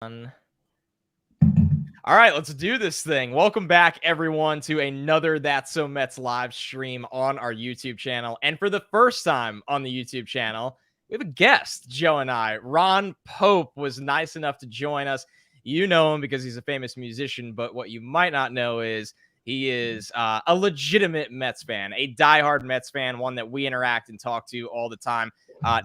All right, let's do this thing. Welcome back, everyone, to another That's So Mets live stream on our YouTube channel. And for the first time on the YouTube channel, we have a guest, Joe and I. Ron Pope was nice enough to join us. You know him because he's a famous musician, but what you might not know is he is a legitimate Mets fan, a diehard Mets fan, one that we interact and talk to all the time.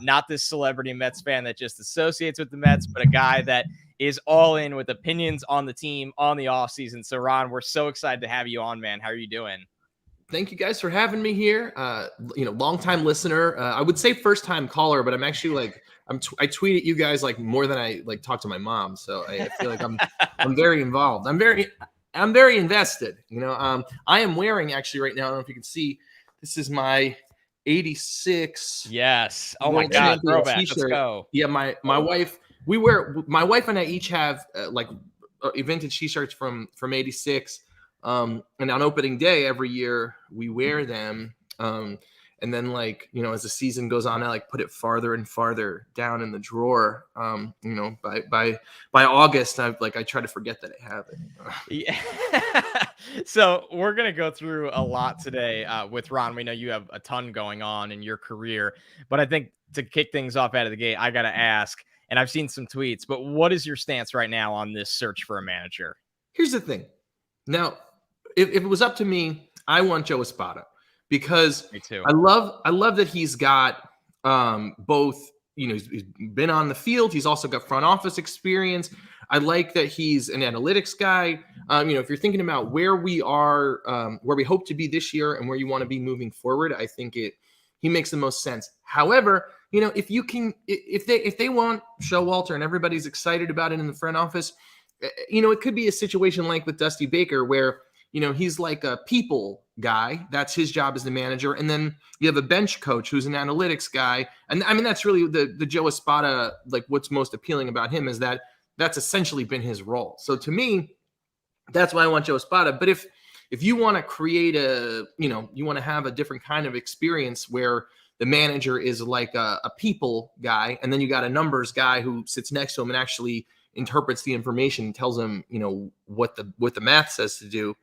Not this celebrity Mets fan that just associates with the Mets, but a guy that is all in with opinions on the team on the offseason. So, Ron, we're so excited to have you on, man. How are you doing? Thank you guys for having me here. Long-time listener. I would say first-time caller, but I'm actually I tweet at you guys like more than I talk to my mom. So I feel like I'm very involved. I'm very invested. I am wearing actually right now. I don't know if you can see. This is my 86. Yes. Oh my God. Throwback. Let's go. Yeah, my wife. My wife and I each have vintage t-shirts from 86. And on opening day every year we wear them. And then as the season goes on, I put it farther and farther down in the drawer. By August, I try to forget that I have it. Yeah. So we're going to go through a lot today with Ron. We know you have a ton going on in your career, but I think to kick things off out of the gate, I got to ask, and I've seen some tweets, but what is your stance right now on this search for a manager? Here's the thing. Now, if it was up to me, I want Joe Espada because me too. I love that he's got both, he's been on the field. He's also got front office experience. I like that he's an analytics guy. If you're thinking about where we are, where we hope to be this year and where you want to be moving forward, I think he makes the most sense. However, if they want Showalter and everybody's excited about it in the front office, it could be a situation like with Dusty Baker where, he's like a people guy. That's his job as the manager. And then you have a bench coach who's an analytics guy. And I mean, that's really the Joe Espada, what's most appealing about him is that that's essentially been his role. So to me, that's why I want Joe Espada. But if you want to create you want to have a different kind of experience where the manager is like a people guy, and then you got a numbers guy who sits next to him and actually interprets the information and tells him, what the math says to do.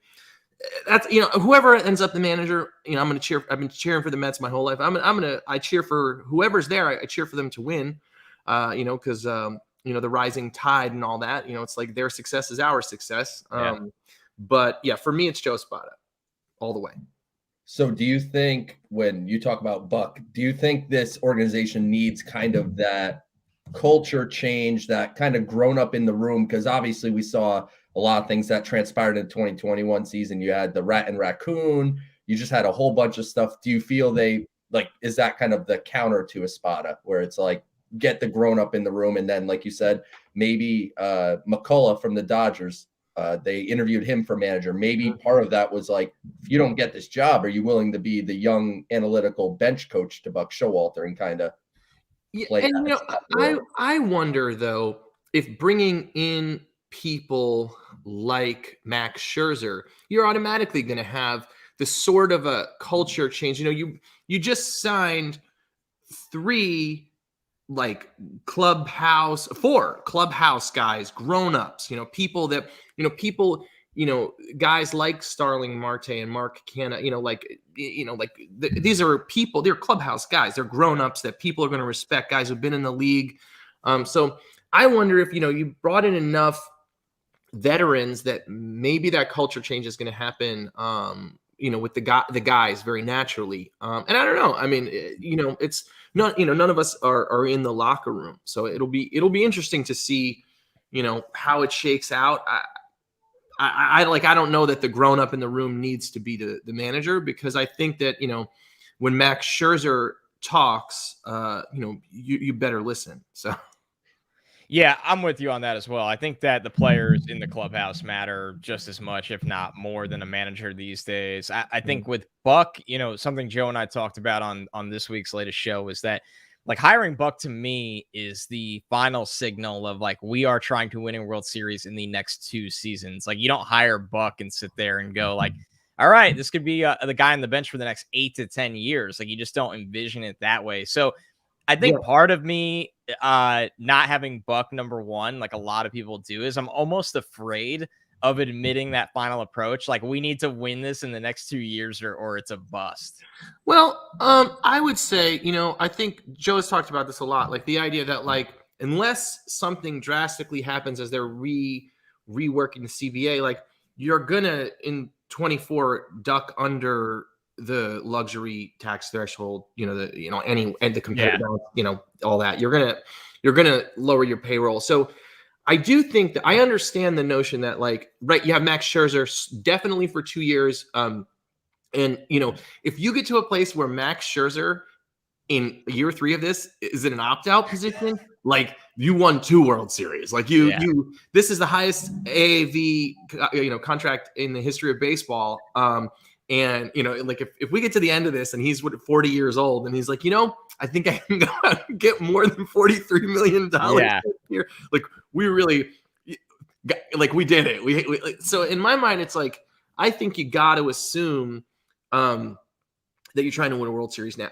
That's, whoever ends up the manager, I'm going to cheer. I've been cheering for the Mets my whole life. I cheer for whoever's there. I cheer for them to win, because, the rising tide and all that, it's like their success is our success. But yeah, for me, it's Joe Espada all the way. So do you think when you talk about Buck, do you think this organization needs kind of that culture change, that kind of grown up in the room? Because obviously we saw a lot of things that transpired in the 2021 season. You had the rat and raccoon. You just had a whole bunch of stuff. Do you feel is that kind of the counter to Espada, where it's like get the grown up in the room? And then, like you said, maybe McCullough from the Dodgers, they interviewed him for manager. Maybe part of that was like, if you don't get this job, are you willing to be the young analytical bench coach to Buck Showalter and kind of play that? I wonder though, if bringing in people like Max Scherzer, you're automatically going to have the sort of a culture change. You just signed 4 clubhouse guys, grown-ups, people, guys like Starling Marte and Mark Canna, these are people, they're clubhouse guys. They're grown-ups that people are going to respect, guys who've been in the league. So I wonder if, you brought in enough veterans that maybe that culture change is going to happen, with the guys very naturally. And I don't know. I mean, it's not, none of us are in the locker room. So it'll be interesting to see, how it shakes out. I don't know that the grown up in the room needs to be the manager, because I think that, when Max Scherzer talks, you better listen. So. Yeah, I'm with you on that as well. I think that the players in the clubhouse matter just as much, if not more, than a manager these days. I think with Buck, something Joe and I talked about on this week's latest show is that hiring Buck to me is the final signal of we are trying to win a World Series in the next 2 seasons. You don't hire Buck and sit there and go all right, this could be the guy on the bench for the next 8 to 10 years. You just don't envision it that way. So I think part of me not having Buck number one, like a lot of people do, is I'm almost afraid of admitting that final approach. Like, we need to win this in the next 2 years or it's a bust. Well, I would say, I think Joe has talked about this a lot. Like the idea that, like, unless something drastically happens as they're reworking the CBA, like you're gonna in 24 duck under the luxury tax threshold. The competitive, all that. You're gonna lower your payroll. So I do think that I understand the notion that, like, right, you have Max Scherzer definitely for 2 years. And if you get to a place where Max Scherzer in year 3 of this is in an opt-out position, like you won 2 World Series. Like this is the highest AAV contract in the history of baseball. And like if we get to the end of this and he's 40 years old and he's like, I think I can go out and get more than $43 million here. Like we really, like we did it. We so in my mind, it's like, I think you got to assume that you're trying to win a World Series now.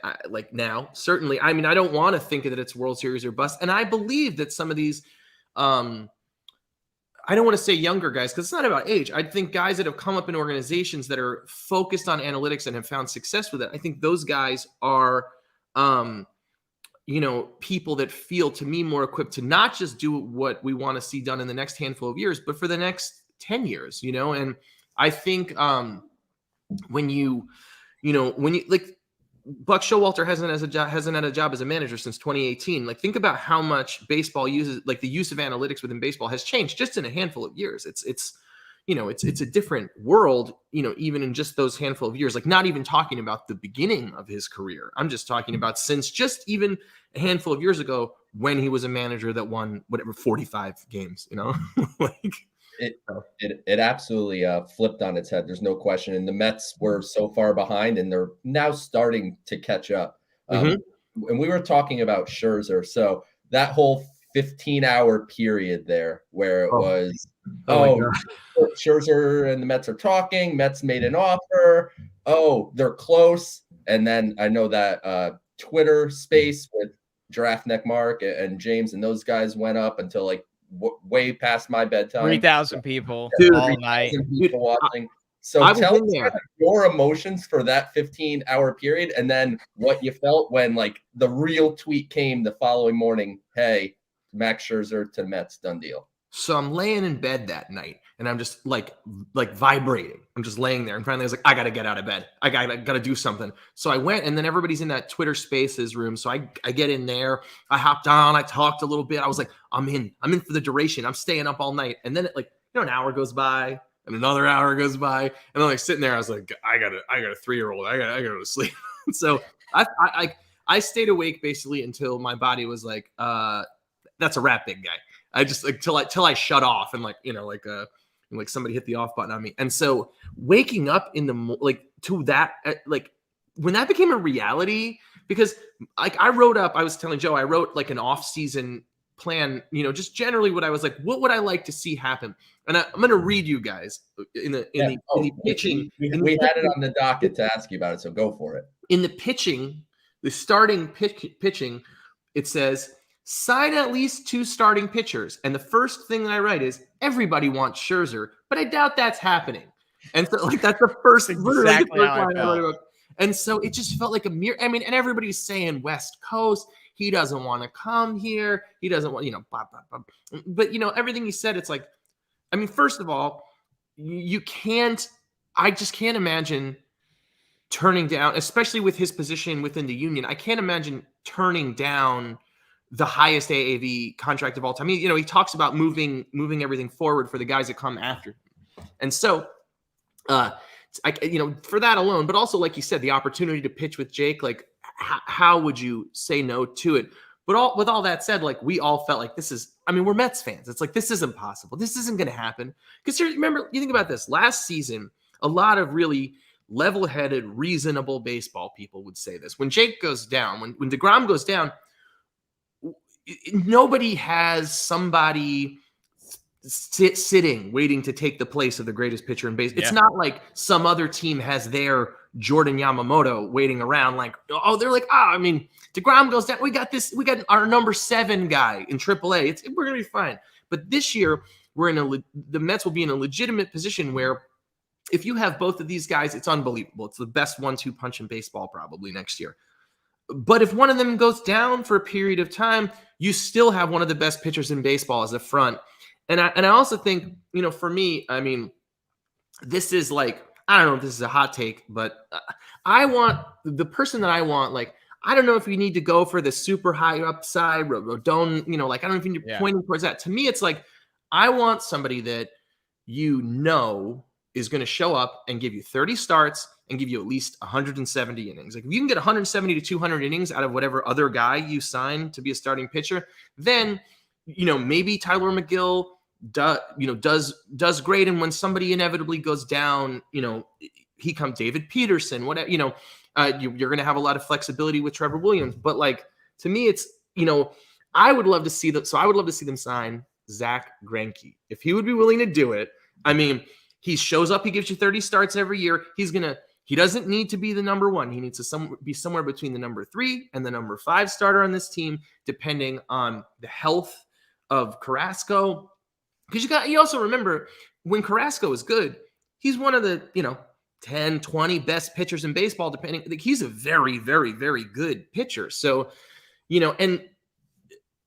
Now, certainly. I mean, I don't want to think that it's World Series or bust. And I believe that some of these, I don't want to say younger guys because it's not about age. I think guys that have come up in organizations that are focused on analytics and have found success with it. I think those guys are, people that feel, to me, more equipped to not just do what we want to see done in the next handful of years, but for the next 10 years, And I think when you like Buck Showalter hasn't had a job as a manager since 2018. Like, think about how much baseball uses, like the use of analytics within baseball has changed just in a handful of years. It's a different world, even in just those handful of years. Like, not even talking about the beginning of his career. I'm just talking about since just even a handful of years ago when he was a manager that won 45 games, like. It absolutely flipped on its head. There's no question. And the Mets were so far behind, and they're now starting to catch up. And we were talking about Scherzer. So that whole 15-hour period there where it was, Scherzer and the Mets are talking. Mets made an offer. Oh, they're close. And then I know that Twitter space with Giraffe Neck Mark and James and those guys went up until like way past my bedtime. 3,000 people all night. People watching. So tell us your emotions for that 15-hour period, and then what you felt when like the real tweet came the following morning. Hey, Max Scherzer to Mets, done deal. So I'm laying in bed that night, and I'm just like vibrating. I'm just laying there, and finally I was like, I gotta get out of bed. I gotta do something. So I went, and then everybody's in that Twitter Spaces room. So I get in there. I hopped on. I talked a little bit. I was like, I'm in for the duration. I'm staying up all night. And then an hour goes by, and another hour goes by, and I'm like sitting there. I was like, I got a 3-year-old. I gotta go to sleep. So I stayed awake basically until my body was like, that's a wrap, big guy. I just like till I shut off and like somebody hit the off button on me. And so waking up in the to that, like when that became a reality, because like I was telling Joe, I wrote like an off-season plan, just generally what I was like, what would I like to see happen? And I'm going to read you guys in the pitching. We had it on the docket to ask you about it, so go for it. In the pitching, the starting pitching, it says, sign at least 2 starting pitchers. And the first thing that I write is, everybody wants Scherzer, but I doubt that's happening. And so like that's the first, exactly how I felt. And so it just felt like a mirror. I mean, and everybody's saying West Coast, he doesn't want to come here. He doesn't want, blah, blah, blah. But everything he said, it's like, I mean, first of all, I just can't imagine turning down, especially with his position within the union. I can't imagine turning down the highest AAV contract of all time. He talks about moving everything forward for the guys that come after him. And so, for that alone, but also, like you said, the opportunity to pitch with Jake, like how would you say no to it? But with all that said, like we all felt like we're Mets fans. It's like, this isn't possible. This isn't going to happen. Because remember, you think about this last season, a lot of really level-headed, reasonable baseball people would say this. When Jake goes down, when DeGrom goes down, nobody has somebody sitting waiting to take the place of the greatest pitcher in baseball. It's not like some other team has their Jordan Yamamoto waiting around like, oh, they're like, I mean, DeGrom goes down. We got our number 7 guy in AAA. We're going to be fine. But this year, the Mets will be in a legitimate position where if you have both of these guys, it's unbelievable. It's the best 1-2 punch in baseball probably next year. But if one of them goes down for a period of time, you still have one of the best pitchers in baseball as a front. And I also think, for me, I mean, this is like, I don't know if this is a hot take, but I want the person that I want, like, I don't know if you need to go for the super high upside, Rodon, like, I don't know if you need to pointing towards that. To me, it's like, I want somebody that is going to show up and give you 30 starts and give you at least 170 innings. Like if you can get 170 to 200 innings out of whatever other guy you sign to be a starting pitcher, then, maybe Tyler McGill does great. And when somebody inevitably goes down, he comes David Peterson, whatever, you're going to have a lot of flexibility with Trevor Williams. But like, to me, it's, I would love to see them. So I would love to see them sign Zach Greinke if he would be willing to do it. I mean, he shows up, he gives you 30 starts every year. He doesn't need to be the number 1. He needs to be somewhere between the number 3 and the number 5 starter on this team, depending on the health of Carrasco. Because you also remember when Carrasco is good, he's one of the, 10, 20 best pitchers in baseball, depending. Like he's a very, very, very good pitcher. So, and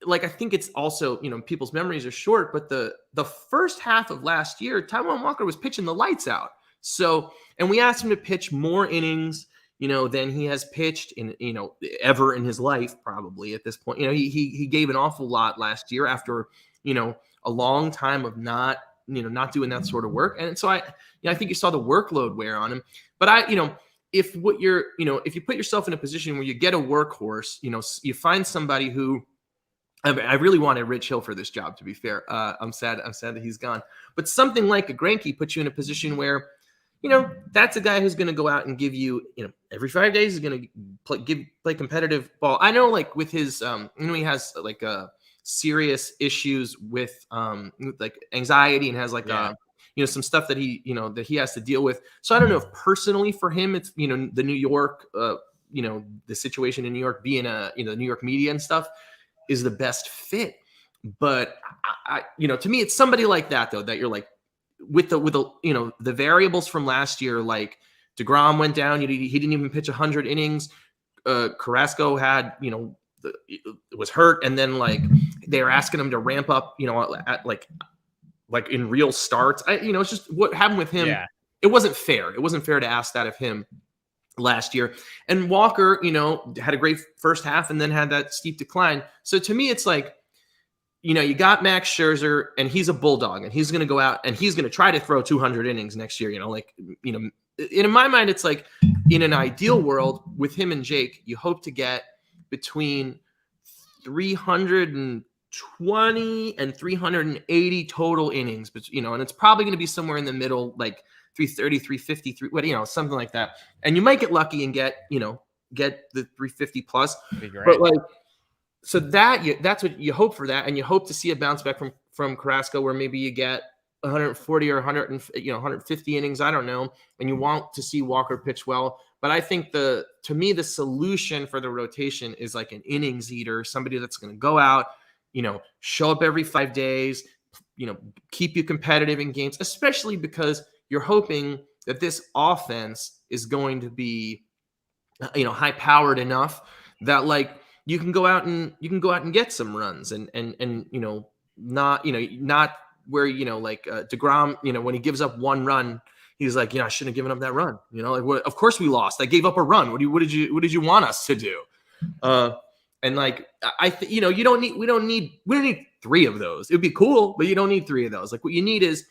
like, I think it's also, people's memories are short, but the first half of last year, Taijuan Walker was pitching the lights out. So, and we asked him to pitch more innings, than he has pitched in, ever in his life, probably at this point. He gave an awful lot last year after, a long time of not doing that sort of work. And so I think you saw the workload wear on him. But if you put yourself in a position where you get a workhorse, you find somebody who, I really wanted Rich Hill for this job, to be fair. I'm sad that he's gone. But something like a Greinke puts you in a position where, that's a guy who's going to go out and give you, every 5 days is going to play competitive ball. I know, like with his, he has like serious issues with like anxiety and has like some stuff that he has to deal with. So I don't know if personally for him it's the New York, the situation in New York being the New York media and stuff is the best fit. But I to me, it's somebody like that though, that you're like with the variables from last year, like DeGrom went down. He didn't even pitch 100 innings. Carrasco had, was hurt. And then like, they were asking him to ramp up, at like in real starts. It's just what happened with him. Yeah. It wasn't fair. It wasn't fair to ask that of him last year. And Walker, had a great first half and then had that steep decline. So to me, it's like, you got Max Scherzer and he's a bulldog and he's going to go out and he's going to try to throw 200 innings next year. In my mind, it's like in an ideal world with him and Jake, you hope to get between 320 and 380 total innings, but and it's probably going to be somewhere in the middle, like 330, 350, something like that. And you might get lucky and get the 350 plus. But like, so that's what you hope for that, and you hope to see a bounce back from Carrasco, where maybe you get 140 or 150 innings. I don't know, and you want to see Walker pitch well. But I think to me the solution for the rotation is like an innings eater, somebody that's going to go out, show up every 5 days, keep you competitive in games, especially because you're hoping that this offense is going to be, high powered enough that like you can go out and get some runs and not where, like DeGrom, when he gives up one run, he's like, I shouldn't have given up that run. Of course we lost. I gave up a run. What did you want us to do? And like, we don't need 3 of those. It'd be cool, but you don't need 3 of those. Like what you need is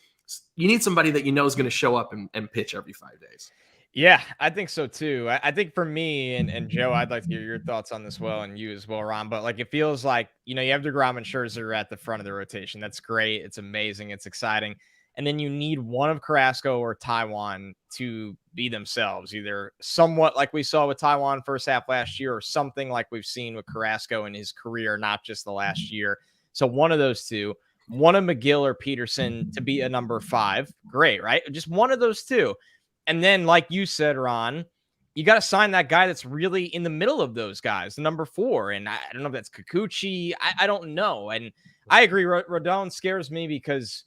somebody that is going to show up and pitch every 5 days. Yeah, I think so too. I think for me and Joe, I'd like to hear your thoughts on this well, and you as well, Ron. But like, it feels like, you have DeGrom and Scherzer at the front of the rotation. That's great. It's amazing. It's exciting. And then you need one of Carrasco or Taijuan to be themselves, either somewhat like we saw with Taijuan first half last year, or something like we've seen with Carrasco in his career, not just the last year. So one of those two, one of McGill or Peterson to be a number 5. Great, right? Just one of those two. And then, like you said, Ron, you got to sign that guy that's really in the middle of those guys, number 4. And I don't know if that's Kikuchi. I don't know. And I agree. Rodon scares me because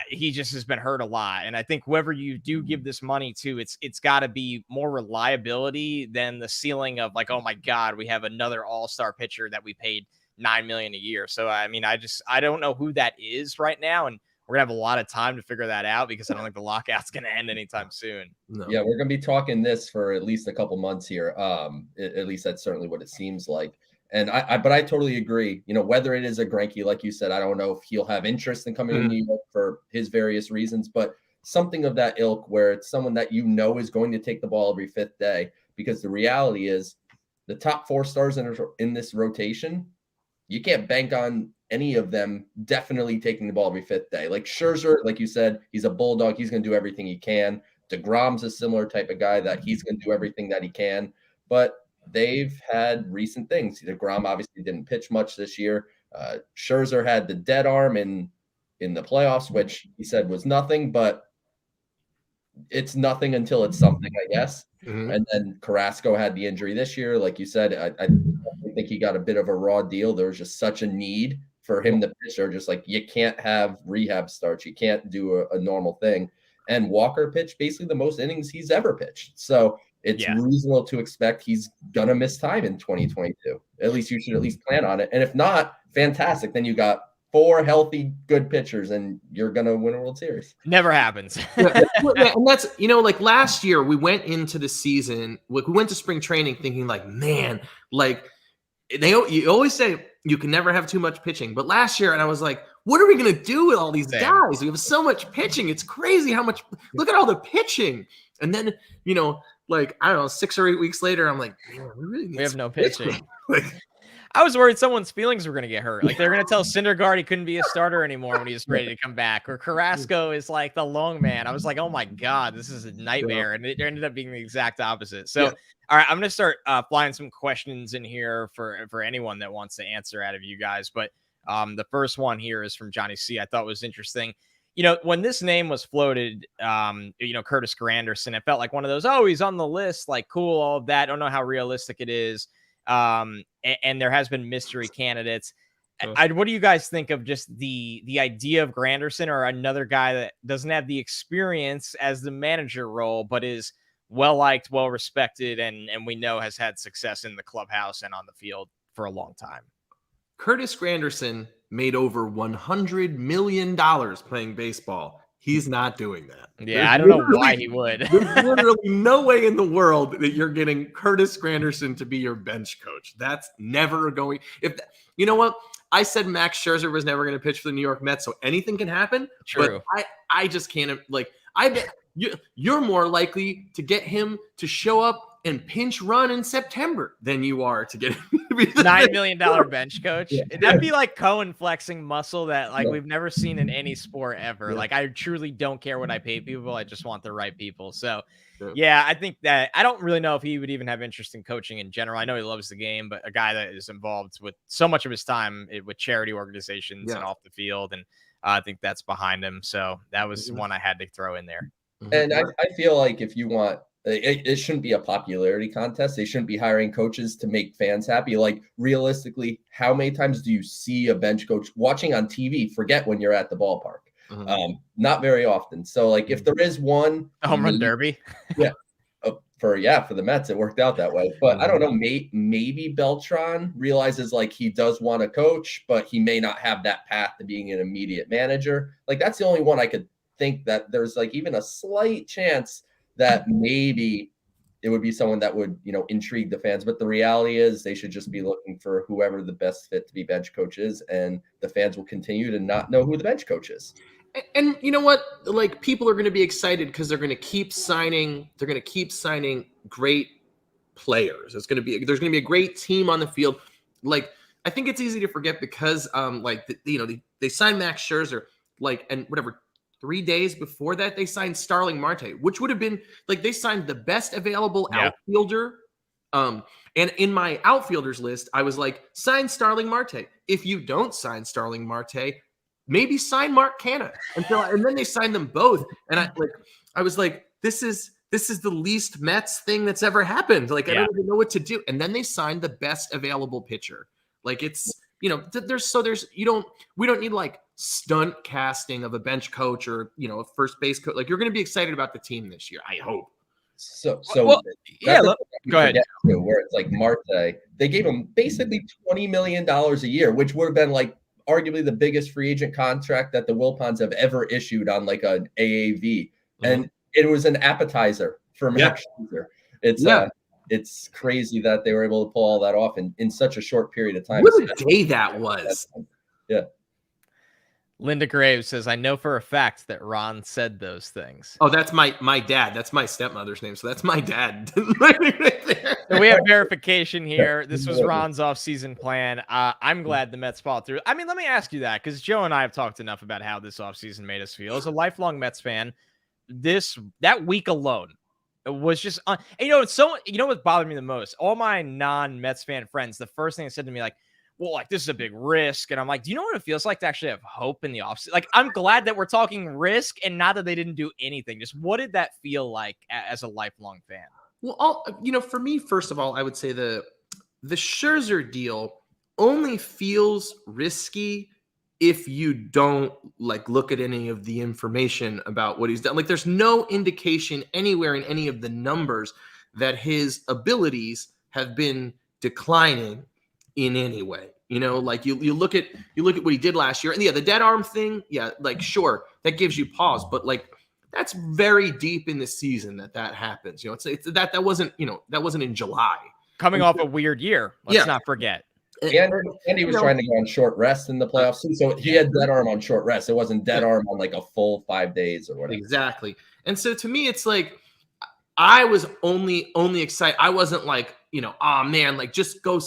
he just has been hurt a lot. And I think whoever you do give this money to, it's got to be more reliability than the ceiling of like, oh my God, we have another all-star pitcher that we paid $9 million a year. So, I mean, I don't know who that is right now. And we're gonna have a lot of time to figure that out because I don't think the lockout's gonna end anytime soon. No. Yeah, we're gonna be talking this for at least a couple months here. At least that's certainly what it seems like. And but I totally agree. You know, whether it is a Greinke, like you said, I don't know if he'll have interest in coming to New York for his various reasons, but something of that ilk where it's someone that you know is going to take the ball every 5th day. Because the reality is, the top 4 stars in this rotation, you can't bank on any of them definitely taking the ball every 5th day. Like Scherzer, like you said, he's a bulldog. He's going to do everything he can. DeGrom's a similar type of guy that he's going to do everything that he can. But they've had recent things. DeGrom obviously didn't pitch much this year. Scherzer had the dead arm in the playoffs, which he said was nothing, but it's nothing until it's something, I guess. And then Carrasco had the injury this year. Like you said, I think he got a bit of a raw deal. There was just such a need for him to pitch. They're just like, you can't have rehab starts. You can't do a normal thing. And Walker pitched basically the most innings he's ever pitched. So it's reasonable to expect he's going to miss time in 2022. At least you should at least plan on it. And if not, fantastic. Then you got 4 healthy, good pitchers, and you're going to win a World Series. Never happens. And that's, you know, like last year we went into the season, like we went to spring training thinking like, man, like you always say you can never have too much pitching. But last year, and I was like, what are we going to do with all these guys? We have so much pitching. It's crazy how much, look at all the pitching. And then, you know, like, I don't know, 6 or 8 weeks later, I'm like, man, we have no pitching. Like, I was worried someone's feelings were going to get hurt. Like they're going to tell Syndergaard he couldn't be a starter anymore when he was ready to come back. Or Carrasco is like the long man. I was like, oh my God, this is a nightmare. And it ended up being the exact opposite. So, all right, I'm going to start flying some questions in here for anyone that wants to answer out of you guys. But the first one here is from Johnny C. I thought was interesting. You know, when this name was floated, you know, Curtis Granderson, it felt like one of those, oh, he's on the list, like cool, all of that. I don't know how realistic it is. And there has been mystery candidates. What do you guys think of just the idea of Granderson or another guy that doesn't have the experience as the manager role, but is well-liked, well-respected, and we know has had success in the clubhouse and on the field for a long time? Curtis Granderson made over $100 million playing baseball. He's not doing that. Yeah, I don't know why he would. There's literally no way in the world that you're getting Curtis Granderson to be your bench coach. That's never going. You know what? I said Max Scherzer was never going to pitch for the New York Mets, so anything can happen. True. But I just can't. Like, I bet you're more likely to get him to show up and pinch run in September than you are to get him to be the $9 million bench coach. That'd be like Cohen flexing muscle that like we've never seen in any sport ever. Like I truly don't care what I pay people. I just want the right people. So yeah, I think that I don't really know if he would even have interest in coaching in general. I know he loves the game, but a guy that is involved with so much of his time with charity organizations and off the field. And I think that's behind him. So that was one I had to throw in there. And I feel like if you want, it shouldn't be a popularity contest. They shouldn't be hiring coaches to make fans happy. Like realistically, how many times do you see a bench coach watching on TV? Forget when you're at the ballpark. Not very often. So like if there is one home run derby, for the Mets, it worked out that way. But I don't know, maybe Beltran realizes like he does want to coach, but he may not have that path to being an immediate manager. Like that's the only one I could think that there's like even a slight chance that maybe it would be someone that would, you know, intrigue the fans. But the reality is they should just be looking for whoever the best fit to be bench coach is, and the fans will continue to not know who the bench coach is. And you know what? Like people are going to be excited because they're going to keep signing. They're going to keep signing great players. There's going to be a great team on the field. Like I think it's easy to forget because they signed Max Scherzer and whatever. 3 days before that, they signed Starling Marte, which would have been like they signed the best available outfielder. And in my outfielders list, I was like, sign Starling Marte. If you don't sign Starling Marte, maybe sign Mark Canha. And then they signed them both. And I was like, this is this is the least Mets thing that's ever happened. Like, I Yeah. don't even know what to do. And then they signed the best available pitcher. Like, it's, you know, we don't need like stunt casting of a bench coach or, you know, a first base coach. Like, you're going to be excited about the team this year, I hope. So Well, yeah, that's go ahead. Too, where it's like Marte, they gave him basically $20 million a year, which would have been like arguably the biggest free agent contract that the Wilpons have ever issued on like an AAV. And it was an appetizer for Max Scherzer. It's crazy that they were able to pull all that off in such a short period of time. What a day that was. Yeah. Linda Graves says, I know for a fact that Ron said those things. Oh, that's my dad. That's my stepmother's name. So that's my dad. Right there. So we have verification here. This was Ron's offseason plan. I'm glad the Mets followed through. I mean, let me ask you that, because Joe and I have talked enough about how this offseason made us feel. As a lifelong Mets fan, that week alone was just and you know what bothered me the most? All my non-Mets fan friends, the first thing they said to me, like, well, like, this is a big risk. And I'm like, do you know what it feels like to actually have hope in the offseason? Like, I'm glad that we're talking risk and not that they didn't do anything. Just what did that feel like as a lifelong fan? Well, for me, first of all, I would say the Scherzer deal only feels risky if you don't like look at any of the information about what he's done. Like, there's no indication anywhere in any of the numbers that his abilities have been declining in any way. You know, like you look at what he did last year, and the dead arm thing, like, sure, that gives you pause, but like, that's very deep in the season that happens. You know, it's that wasn't in July. Coming off a weird year, let's not forget. And he was trying to go on short rest in the playoffs too. So he had dead arm on short rest. It wasn't dead arm on like a full 5 days or whatever. Exactly. And so to me, it's like, I was only excited. I wasn't like, oh man, like, just go,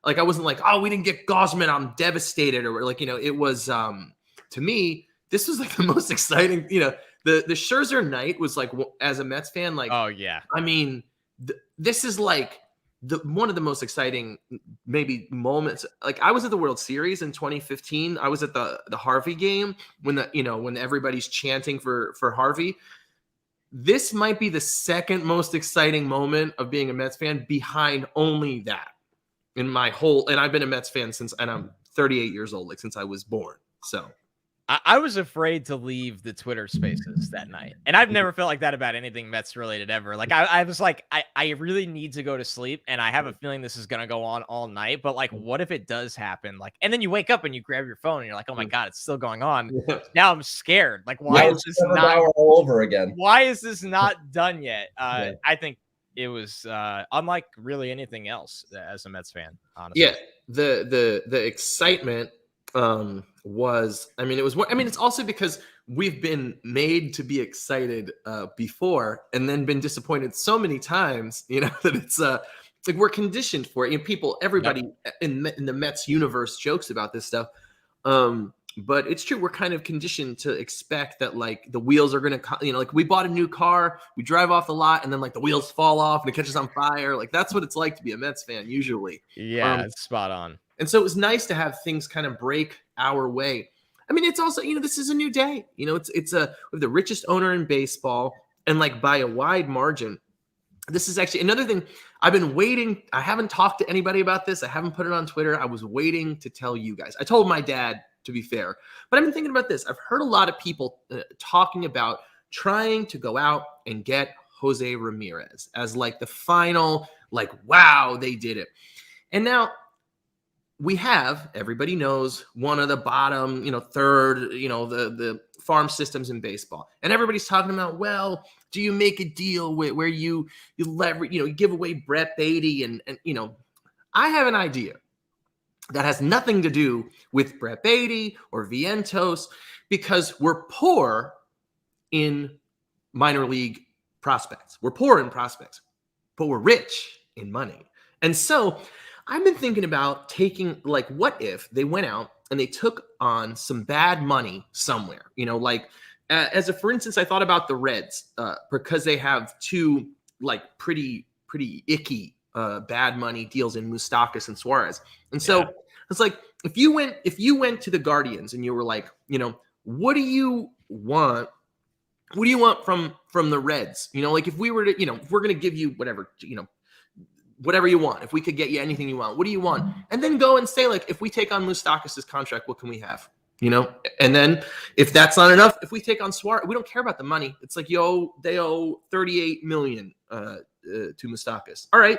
like, I wasn't like, oh, we didn't get Gosman, I'm devastated, or like, it was to me, this was like the most exciting, the Scherzer night was like, as a Mets fan, like, oh yeah, I mean, this is like one of the most exciting maybe moments. Like, I was at the World Series in 2015. I was at the Harvey game when when everybody's chanting for Harvey. This might be the second most exciting moment of being a Mets fan, behind only that. In my whole, and I've been a Mets fan and I'm 38 years old, like, since I was born. So I was afraid to leave the Twitter spaces that night. And I've never felt like that about anything Mets related ever. Like, I was like, I really need to go to sleep, and I have a feeling this is going to go on all night. But like, what if it does happen? Like, and then you wake up and you grab your phone and you're like, oh my God, it's still going on. Now I'm scared. Like, why is this not all over again? Why is this not done yet? I think it was unlike really anything else as a Mets fan, honestly. Yeah, the excitement it's also because we've been made to be excited before, and then been disappointed so many times, that it's like we're conditioned for it. Everybody in the Mets universe jokes about this stuff. But it's true. We're kind of conditioned to expect that, like, the wheels are going to, like, we bought a new car, we drive off the lot, and then like the wheels fall off and it catches on fire. Like, that's what it's like to be a Mets fan usually. Yeah, it's spot on. And so it was nice to have things kind of break our way. I mean, it's also, this is a new day. We have the richest owner in baseball, and like by a wide margin. This is actually another thing I've been waiting. I haven't talked to anybody about this. I haven't put it on Twitter. I was waiting to tell you guys. I told my dad, to be fair, but I've been thinking about this. I've heard a lot of people talking about trying to go out and get Jose Ramirez as like the final, like, wow, they did it. And now we have, everybody knows, one of the bottom, third, the farm systems in baseball. And everybody's talking about, well, do you make a deal where you leverage, you give away Brett Beatty and I have an idea that has nothing to do with Brett Beatty or Vientos, because we're poor in minor league prospects. We're poor in prospects, but we're rich in money. And so I've been thinking about taking, like, what if they went out and they took on some bad money somewhere, for instance, I thought about the Reds because they have two like pretty icky bad money deals in Moustakas and Suarez. And so it's like, if you went to the Guardians and you were like, what do you want What do you want from the Reds? You know, like if we were to, you know, if we're going to give you whatever, you know, whatever you want, if we could get you anything you want, what do you want? And then go and say, like, if we take on Moustakas' contract, what can we have? You know, and then if that's not enough, if we take on Suarez, we don't care about the money. It's like, they owe $38 million to Moustakas. All right.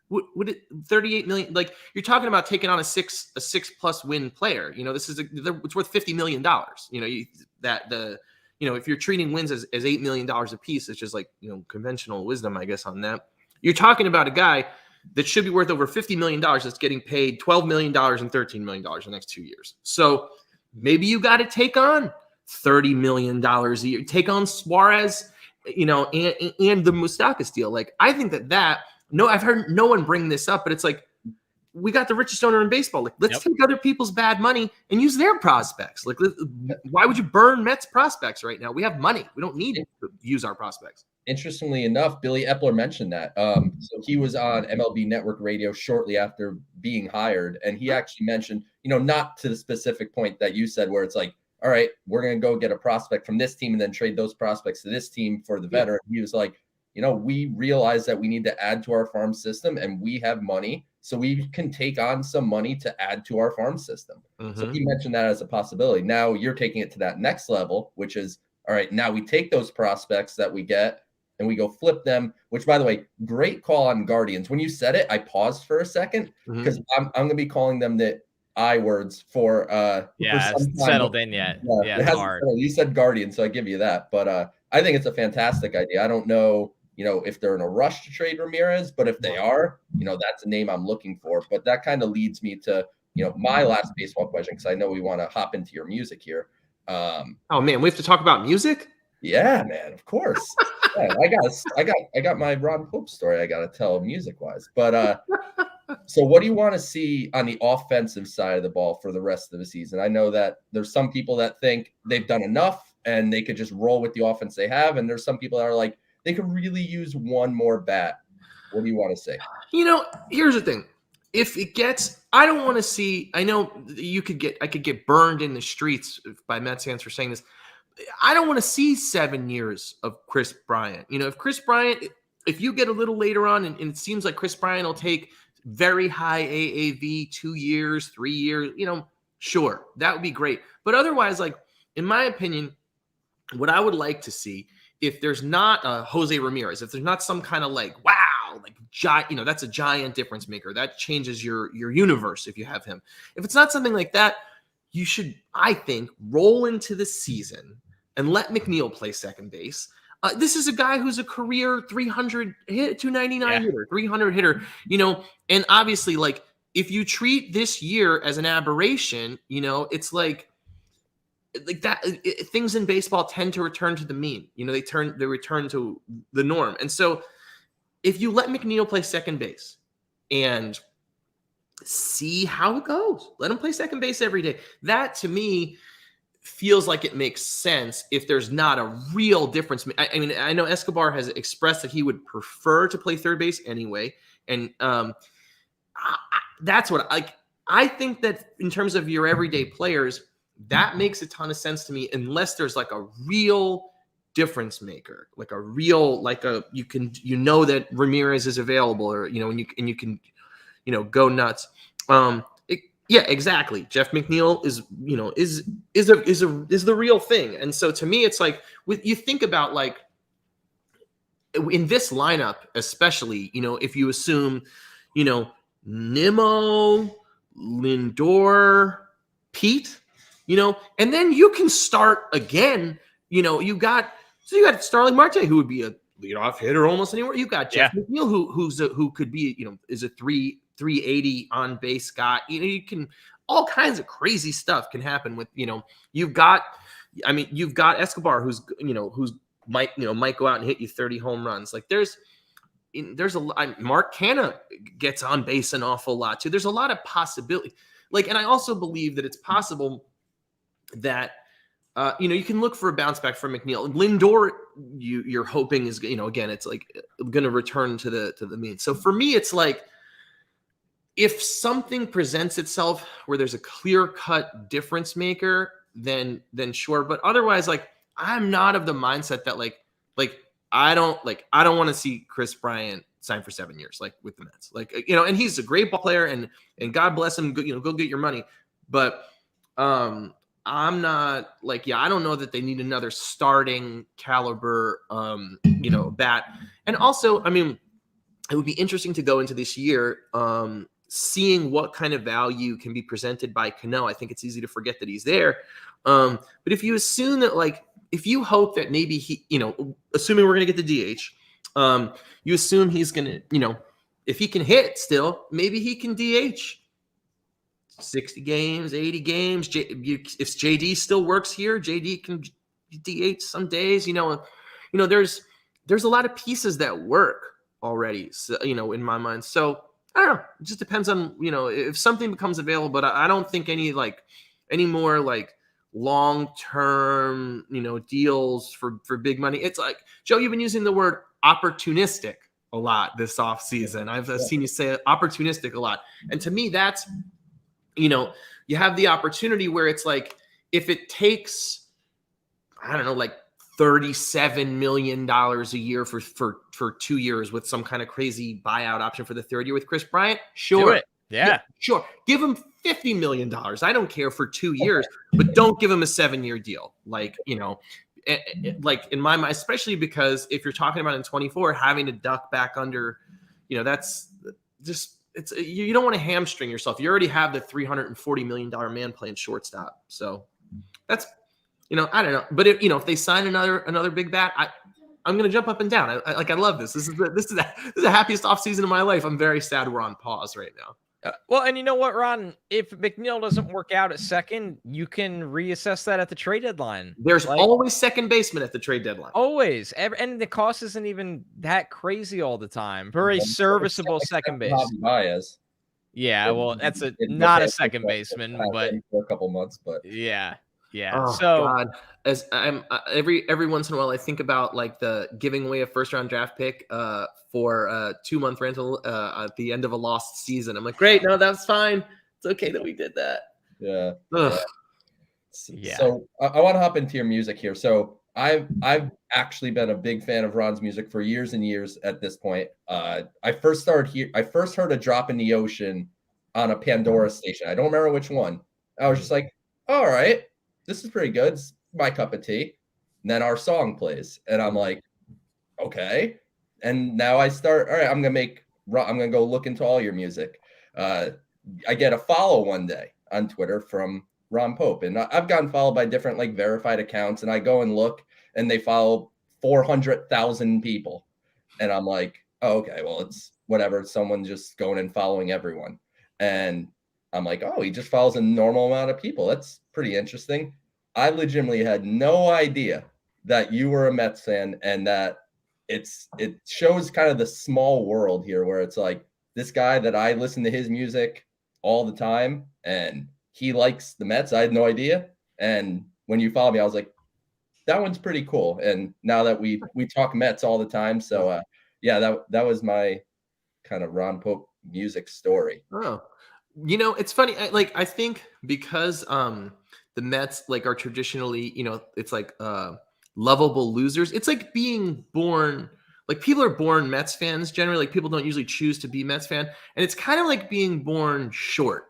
Would it 38 million? Like, you're talking about taking on a six plus win player. You know, this is it's worth $50 million. You know, you know, if you're treating wins as $8 million a piece, it's just like, you know, conventional wisdom, I guess, on that. You're talking about a guy that should be worth over $50 million that's getting paid $12 million and $13 million in the next 2 years. So maybe you got to take on $30 million a year, take on Suarez, you know, and the Moustakas deal. Like, I think no, I've heard no one bring this up, but it's like, we got the richest owner in baseball. Like, let's take other people's bad money and use their prospects. Like, why would you burn Mets prospects right now? We have money. We don't need to use our prospects. Interestingly enough, Billy Epler mentioned that. So he was on MLB Network Radio shortly after being hired, and he actually mentioned, you know, not to the specific point that you said, where it's like, all right, we're going to go get a prospect from this team and then trade those prospects to this team for the veteran. He was like, you know, we realize that we need to add to our farm system, and we have money, so we can take on some money to add to our farm system. So he mentioned that as a possibility. Now you're taking it to that next level, which is, all right, now we take those prospects that we get and we go flip them, which, by the way, great call on Guardians. When you said it, I paused for a second because I'm going to be calling them the I words for it's settled in yet. Yeah, it's hard. You said Guardian, so I give you that. But I think it's a fantastic idea. I don't know, you know, if they're in a rush to trade Ramirez, but if they are, you know, that's a name I'm looking for. But that kind of leads me to, you know, my last baseball question, because I know we want to hop into your music here. Oh man, we have to talk about music? Yeah, man, of course. Yeah, I got my Ron Pope story I got to tell music wise. But so what do you want to see on the offensive side of the ball for the rest of the season? I know that there's some people that think they've done enough and they could just roll with the offense they have, and there's some people that are like, they could really use one more bat. What do you want to say? You know, here's the thing. If it gets, I don't want to see, I know I could get burned in the streets by Mets fans for saying this. I don't want to see 7 years of Chris Bryant. You know, if you get a little later on and it seems like Chris Bryant will take very high AAV, 2 years, 3 years, you know, sure, that would be great. But otherwise, like, in my opinion, what I would like to see, if there's not a Jose Ramirez, if there's not some kind of like, wow, like giant, you know, that's a giant difference maker. That changes your universe if you have him. If it's not something like that, you should, I think, roll into the season and let McNeil play second base. This is a guy who's a career 300 hit, 299 hitter, 300 hitter, you know, and obviously, like, if you treat this year as an aberration, you know, it's like that, things in baseball tend to return to the mean. You know, they return to the norm. And so if you let McNeil play second base and see how it goes, let him play second base every day. That, to me, feels like it makes sense if there's not a real difference. I mean, I know Escobar has expressed that he would prefer to play third base anyway. And that's what I think that in terms of your everyday players, that makes a ton of sense to me, unless there's like a real difference maker, like a real, like you know that Ramirez is available, or, you know, and you can, you know, go nuts. Yeah, exactly. Jeff McNeil is, you know, is the real thing. And so to me, it's like, you think about, like, in this lineup, especially, you know, if you assume, you know, Nimmo, Lindor, Pete, you know, and then you can start again. You know, you got Starling Marte, who would be a leadoff hitter almost anywhere. You got Jeff McNeil, who could be, you know, is a 380 on base guy. You know, you can, all kinds of crazy stuff can happen with, you know, you've got Escobar, who's might go out and hit you 30 home runs. Like, there's Mark Canha gets on base an awful lot too. There's a lot of possibility. Like, and I also believe that it's possible that, you know, you can look for a bounce back from McNeil. Lindor, you're hoping is, you know, again, it's like going to return to the mean. So for me, it's like, if something presents itself where there's a clear-cut difference maker, then sure. But otherwise, like, I'm not of the mindset that like I don't want to see Chris Bryant sign for 7 years, like with the Mets, like, you know, and he's a great ball player and God bless him, you know, go get your money. But I'm not like, I don't know that they need another starting caliber, you know, bat. And also, I mean, it would be interesting to go into this year, seeing what kind of value can be presented by Cano. I think it's easy to forget that he's there. But if you assume that, like, if you hope that maybe he, you know, assuming we're going to get the DH, you assume he's going to, you know, if he can hit still, maybe he can DH 60 games, 80 games. If JD still works here, JD can DH some days. You know, there's a lot of pieces that work already, so, you know, in my mind. So I don't know. It just depends on, you know, if something becomes available. But I don't think any more like long-term, you know, deals for big money. It's like, Joe, you've been using the word opportunistic a lot this offseason. I've seen you say opportunistic a lot. And to me, that's, you know, you have the opportunity where it's like, if it takes, I don't know, like $37 million a year for 2 years with some kind of crazy buyout option for the third year with Chris Bryant, sure. Do it. Yeah, sure. Give him $50 million. I don't care for 2 years, but don't give him a 7-year deal. Like, you know, like in my mind, especially because if you're talking about in 24, having to duck back under, you know, that's just, it's, you don't want to hamstring yourself. You already have the $340 million man playing shortstop. So that's, you know, I don't know. But if, you know, if they sign another big bat, I'm going to jump up and down. I love this. This is the happiest offseason of my life. I'm very sad we're on pause right now. Well, and you know what, Ron? If McNeil doesn't work out at second, you can reassess that at the trade deadline. There's always second baseman at the trade deadline. Always. And the cost isn't even that crazy all the time for a serviceable second base. Yeah, well, that's not a second baseman, but for a couple months, but yeah. Oh, so God. As I'm every once in a while, I think about like the giving away a first-round draft pick for a 2-month rental at the end of a lost season. I'm like, great, no, that's fine. It's okay that we did that. Yeah. Yeah. So I want to hop into your music here. So I've actually been a big fan of Ron's music for years and years at this point. I first heard a Drop in the Ocean on a Pandora station. I don't remember which one. I was just like, all right, this is pretty good. It's my cup of tea. And then our song plays, and I'm like, okay. And now I start, all right, I'm going to go look into all your music. I get a follow one day on Twitter from Ron Pope, and I've gotten followed by different like verified accounts, and I go and look, and they follow 400,000 people. And I'm like, oh, okay, well, it's whatever. Someone just going and following everyone. And I'm like, oh, he just follows a normal amount of people. That's pretty interesting. I legitimately had no idea that you were a Mets fan, and that it shows kind of the small world here where it's like this guy that I listen to his music all the time and he likes the Mets. I had no idea. And when you followed me, I was like, that one's pretty cool. And now that we talk Mets all the time. So yeah, that was my kind of Ron Pope music story. Oh, you know, it's funny. I think because the Mets like are traditionally, you know, it's like lovable losers. It's like being born, like people are born Mets fans generally. Like people don't usually choose to be Mets fan, and it's kind of like being born short.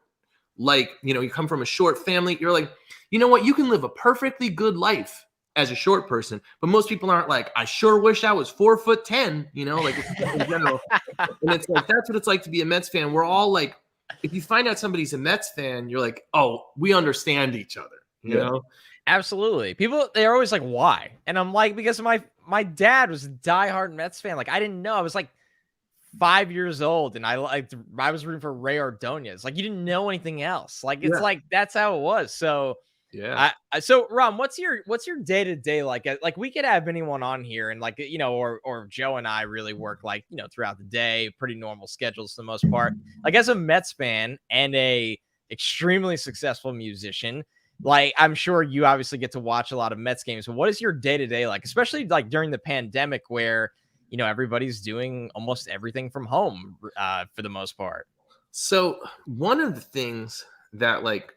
Like, you know, you come from a short family. You're like, you know what? You can live a perfectly good life as a short person, but most people aren't like, I sure wish I was 4'10", you know, like in general. And it's like, that's what it's like to be a Mets fan. We're all like, if you find out somebody's a Mets fan, you're like, oh, we understand each other, you know? Absolutely. People, they're always like, why? And I'm like, because my dad was a diehard Mets fan. Like, I didn't know. I was like 5 years old, and I was rooting for Ray Ordonez. Like, you didn't know anything else. Like, it's like that's how it was. So yeah. So Ron, what's your day to day like? Like, we could have anyone on here, and like, you know, or Joe and I really work like, you know, throughout the day, pretty normal schedules for the most part. Like, as a Mets fan and a extremely successful musician, like, I'm sure you obviously get to watch a lot of Mets games, but what is your day to day like, especially like during the pandemic where, you know, everybody's doing almost everything from home for the most part? So one of the things that like,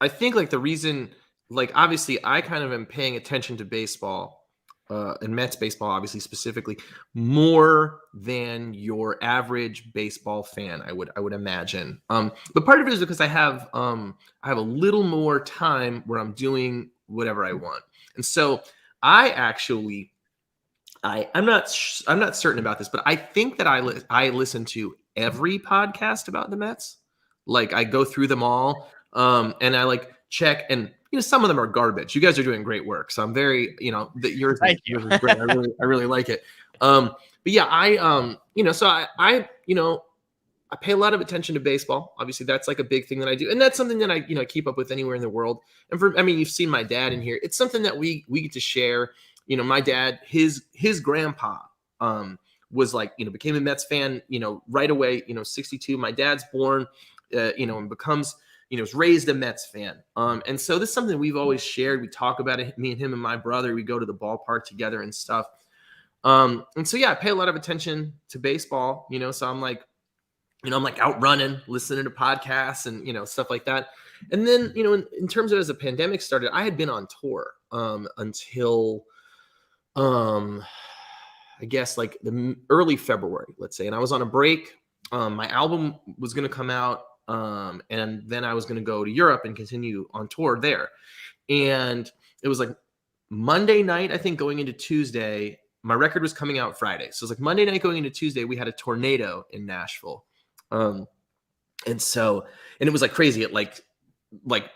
I think like the reason like obviously I kind of am paying attention to baseball, and Mets baseball, obviously specifically, more than your average baseball fan, I would imagine. But part of it is because I have a little more time where I'm doing whatever I want, and so I actually I'm not certain about this, but I think that I listen to every podcast about the Mets. Like I go through them all, and I like check, and some of them are garbage. You guys are doing great work, so I'm very that Thank you. yours is great. I really like it. But yeah, so I pay a lot of attention to baseball. Obviously, that's like a big thing that I do, and that's something that I keep up with anywhere in the world. And you've seen my dad in here. It's something that we get to share. My dad, his grandpa, was like became a Mets fan, right away. 62. My dad's born, and becomes is raised a Mets fan. And so this is something we've always shared. We talk about it. Me and him and my brother, we go to the ballpark together and stuff. And so yeah, I pay a lot of attention to baseball. So I'm like. I'm like out running, listening to podcasts and, stuff like that. And then, in terms of as the pandemic started, I had been on tour until, I guess like the early February, let's say. And I was on a break. My album was going to come out. And then I was going to go to Europe and continue on tour there. And it was like Monday night, I think going into Tuesday, my record was coming out Friday. So it was like Monday night going into Tuesday, we had a tornado in Nashville. And it was like crazy at like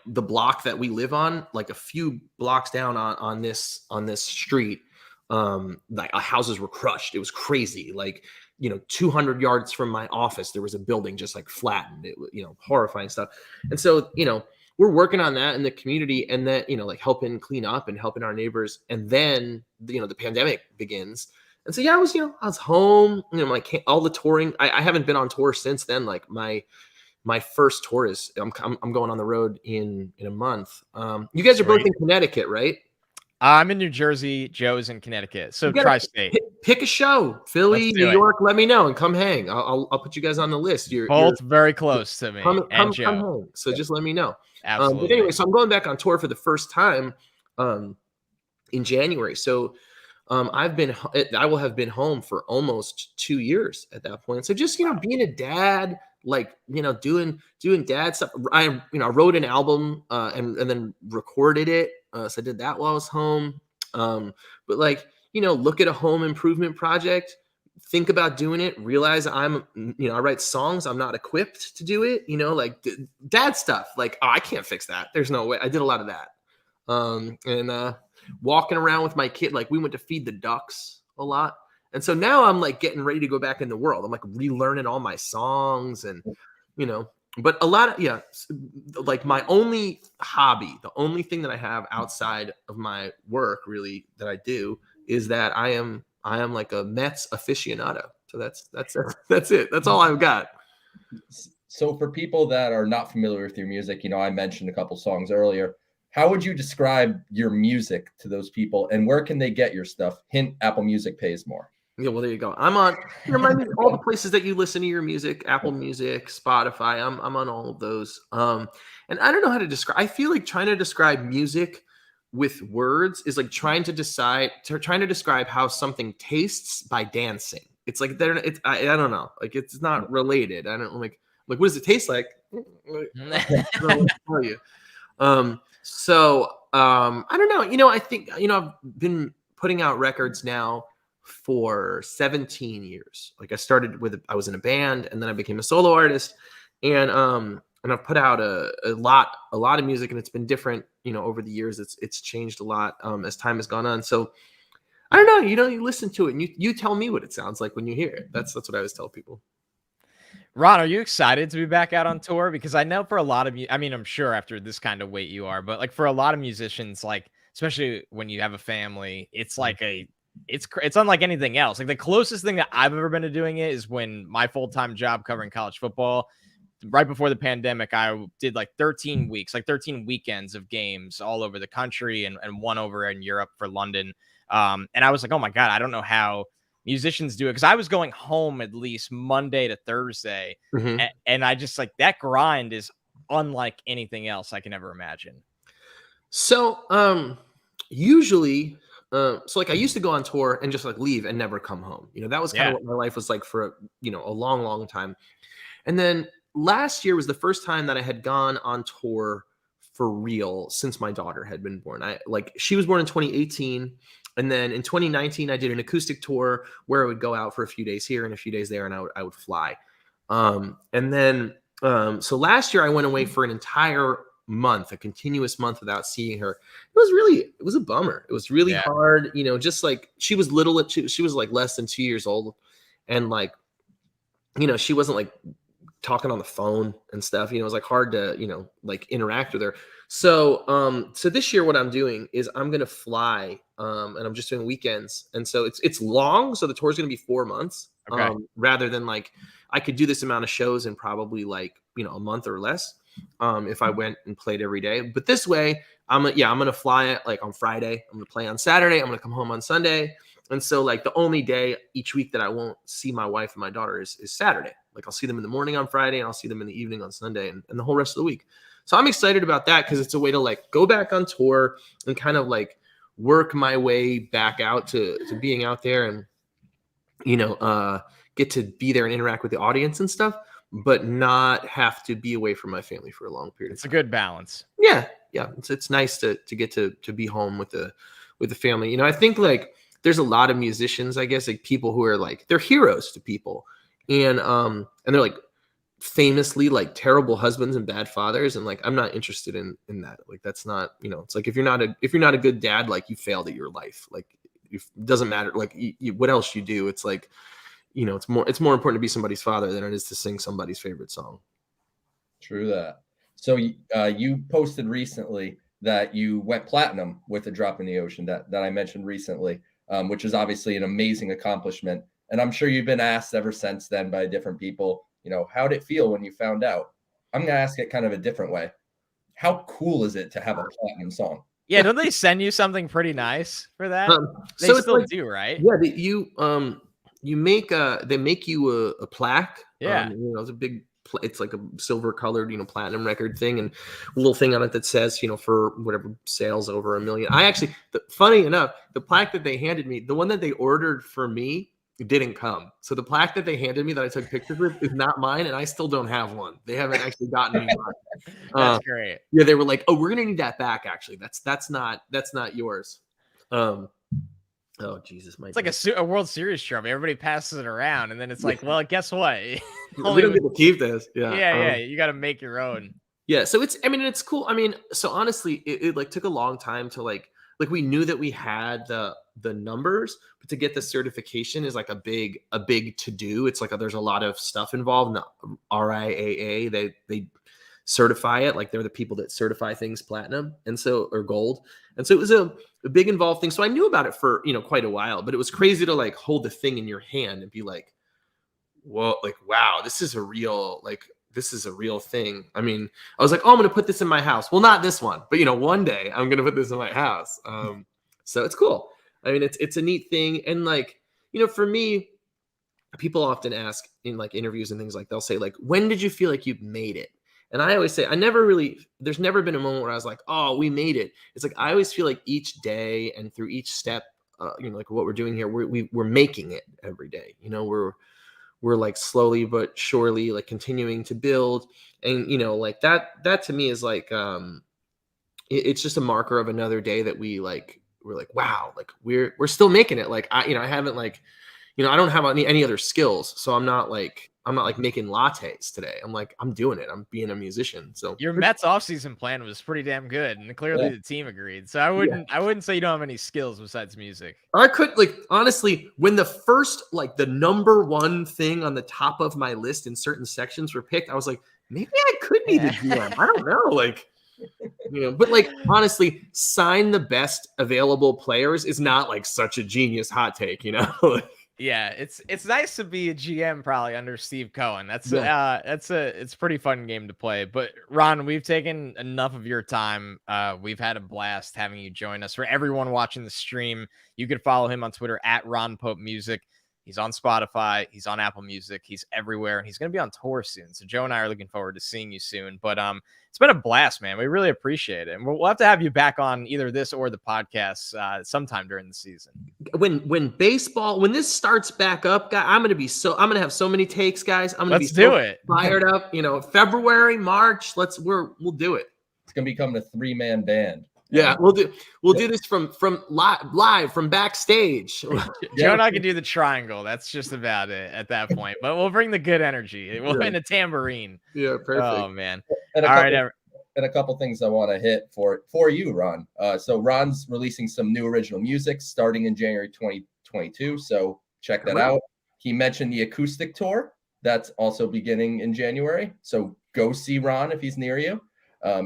the block that we live on, like a few blocks down on this street, like houses were crushed. It was crazy. Like, 200 yards from my office, there was a building just like flattened. It was, horrifying stuff. And so, we're working on that in the community, and then, like helping clean up and helping our neighbors. And then, the pandemic begins. And so, yeah, I was home, like all the touring. I haven't been on tour since then. Like my first tour is I'm going on the road in a month. You guys are both in Connecticut, right? I'm in New Jersey. Joe's in Connecticut. So tri-state. Pick a show, Philly, New York. Let me know and come hang. I'll put you guys on the list. You're both very close to me. Come hang. So just let me know. Absolutely. But anyway, so I'm going back on tour for the first time in January. So I will have been home for almost 2 years at that point. So just, being a dad, like, doing dad stuff. I wrote an album and then recorded it. So I did that while I was home. But like, look at a home improvement project, think about doing it, realize I write songs. I'm not equipped to do it, like dad stuff. Like, oh, I can't fix that. There's no way. I did a lot of that. And walking around with my kid, like we went to feed the ducks a lot. And so now I'm like getting ready to go back in the world. I'm like relearning all my songs and, but a lot of, like my only hobby, the only thing that I have outside of my work really that I do is that I am like a Mets aficionado. So that's it. That's all I've got. So for people that are not familiar with your music, I mentioned a couple songs earlier. How would you describe your music to those people, and where can they get your stuff? Hint: Apple Music pays more. Yeah, well, there you go. I'm on all the places that you listen to your music, Apple Music, Spotify. I'm on all of those. And I don't know how to describe. I feel like trying to describe music with words is like trying to describe how something tastes by dancing. It's like I don't know. Like it's not related. I don't like what does it taste like? I don't know what to tell you. So I don't know. I think I've been putting out records now for 17 years. Like I started I was in a band, and then I became a solo artist, and I've put out a lot of music, and it's been different, over the years. It's changed a lot as time has gone on. So I don't know, you listen to it and you tell me what it sounds like when you hear it. That's what I always tell people. Ron, are you excited to be back out on tour? Because I know for a lot of you, I mean, I'm sure after this kind of weight you are, but like for a lot of musicians, like especially when you have a family, it's like it's unlike anything else. Like the closest thing that I've ever been to doing it is when my full-time job covering college football, right before the pandemic, I did like 13 weeks, like 13 weekends of games all over the country and one over in Europe for London. And I was like, oh my God, I don't know how musicians do it, because I was going home at least Monday to Thursday, and I just like that grind is unlike anything else I can ever imagine. So, usually, so like I used to go on tour and just like leave and never come home. That was kind of Yeah. what my life was like for, a long, long time. And then last year was the first time that I had gone on tour for real since my daughter had been born. She was born in 2018. And then in 2019, I did an acoustic tour where I would go out for a few days here and a few days there, and I would fly. And then so last year I went away for an entire month, a continuous month without seeing her. It was a bummer. It was really Yeah. hard, just like she was little, she was like less than 2 years old. And like, she wasn't like talking on the phone and stuff. It was like hard to, like interact with her. So this year what I'm doing is I'm gonna fly, and I'm just doing weekends. And so it's long. So the tour is gonna be 4 months. Okay. Rather than like I could do this amount of shows in probably like, a month or less, if I went and played every day. But this way, I'm gonna fly it like on Friday. I'm gonna play on Saturday. I'm gonna come home on Sunday. And so like the only day each week that I won't see my wife and my daughter is Saturday. Like I'll see them in the morning on Friday and I'll see them in the evening on Sunday, and the whole rest of the week. So I'm excited about that because it's a way to like go back on tour and kind of like work my way back out to being out there and, get to be there and interact with the audience and stuff, but not have to be away from my family for a long period of It's time. a good balance. Yeah. Yeah. It's nice to get to be home with the family. I think like there's a lot of musicians, I guess, like people who are like, they're heroes to people. And they're like famously like terrible husbands and bad fathers. And like, I'm not interested in that. Like, that's not, it's like, if you're not a good dad, like you failed at your life. Like it doesn't matter. Like what else you do. It's like, it's more important to be somebody's father than it is to sing somebody's favorite song. True that. So you posted recently that you went platinum with A Drop in the Ocean that I mentioned recently, which is obviously an amazing accomplishment. And I'm sure you've been asked ever since then by different people, how did it feel when you found out? I'm going to ask it kind of a different way. How cool is it to have a platinum song? Yeah, don't they send you something pretty nice for that? They so still like, do, right? Yeah, you make they make you a plaque. Yeah. It's a big, it's like a silver colored, platinum record thing, and a little thing on it that says, for whatever sales over 1 million. Funny enough, the plaque that they handed me, the one that they ordered for me, didn't come. So the plaque that they handed me that I took pictures with is not mine, and I still don't have one. They haven't actually gotten me one. That's great. Yeah, they were like, "Oh, we're gonna need that back. Actually, that's not yours." Oh Jesus, It's like a World Series trophy. Everybody passes it around, and then it's like, well, guess what? we don't get to keep this. Yeah, you got to make your own. Yeah, so it's cool. So honestly, it like took a long time to like we knew that we had the numbers, but to get the certification is like a big to do. It's like there's a lot of stuff involved. RIAA, they certify it, like they're the people that certify things platinum or gold. And so it was a big involved thing. So I knew about it for quite a while, but it was crazy to like hold the thing in your hand and be like, whoa, like wow, this is a real thing. I was like, oh, I'm gonna put this in my house. Well, not this one, but one day I'm gonna put this in my house. So it's cool. It's a neat thing. And like, for me, people often ask in like interviews and things, like they'll say like, when did you feel like you made it? And I always say, there's never been a moment where I was like, oh, we made it. It's like, I always feel like each day and through each step, like what we're doing here, we're making it every day. We're like slowly but surely like continuing to build. And, like that to me is like, it's just a marker of another day that we're like, wow, like we're still making it. Like I haven't like, I don't have any other skills. So I'm not like making lattes today. I'm doing it. I'm being a musician. So your Mets offseason plan was pretty damn good, and clearly the team agreed. So I wouldn't say you don't have any skills besides music. I could like, honestly, when the first, like the number one thing on the top of my list in certain sections were picked, I was like, maybe I could be the GM. I don't know. Like, but like, honestly, sign the best available players is not like such a genius hot take, Yeah, it's nice to be a GM probably under Steve Cohen. It's a pretty fun game to play. But Ron, we've taken enough of your time. We've had a blast having you join us. For everyone watching the stream, you could follow him on Twitter at Ron Pope Music. He's on Spotify. He's on Apple Music. He's everywhere, and he's going to be on tour soon. So Joe and I are looking forward to seeing you soon. But it's been a blast, man. We really appreciate it, and we'll have to have you back on either this or the podcast sometime during the season. When this starts back up, guys, I'm gonna have so many takes, guys. I'm gonna Let's do it. Fired up. February, March. We'll do it. It's gonna become a 3-man band. Yeah, we'll do this from live from backstage. Joe and I can do the triangle. That's just about it at that point. But we'll bring the good energy. We'll win a tambourine. Yeah, perfect. Oh man. And a couple things I want to hit for you, Ron. So Ron's releasing some new original music starting in January 2022. So check that out. He mentioned the acoustic tour that's also beginning in January. So go see Ron if he's near you.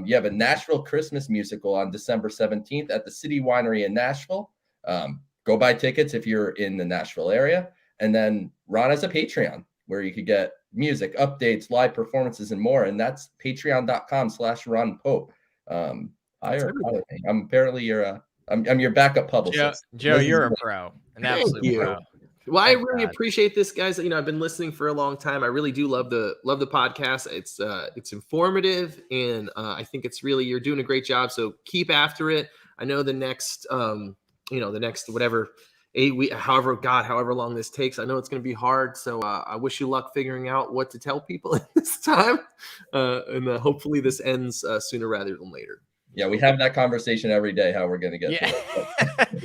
You have a Nashville Christmas musical on December 17th at the City Winery in Nashville. Go buy tickets if you're in the Nashville area. And then Ron has a Patreon where you could get music, updates, live performances, and more. And that's patreon.com/Ron Pope. Hire me. I'm apparently I'm your backup publicist. Joe, you're a pro. An absolute pro. Well, I really appreciate this, guys. I've been listening for a long time. I really do love the podcast. It's informative, and I think it's really, you're doing a great job. So keep after it. I know the next, whatever 8 weeks, however long this takes. I know it's going to be hard. So I wish you luck figuring out what to tell people at this time, and hopefully this ends sooner rather than later. Yeah, we have that conversation every day, how we're going to get through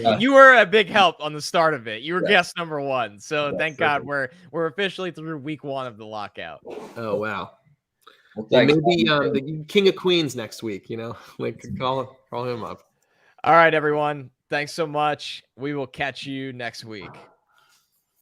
it. You were a big help on the start of it. You were guest number 1. So thank God we're officially through week 1 of the lockout. Oh, wow. Well, maybe the King of Queens next week, call him up. All right, everyone. Thanks so much. We will catch you next week.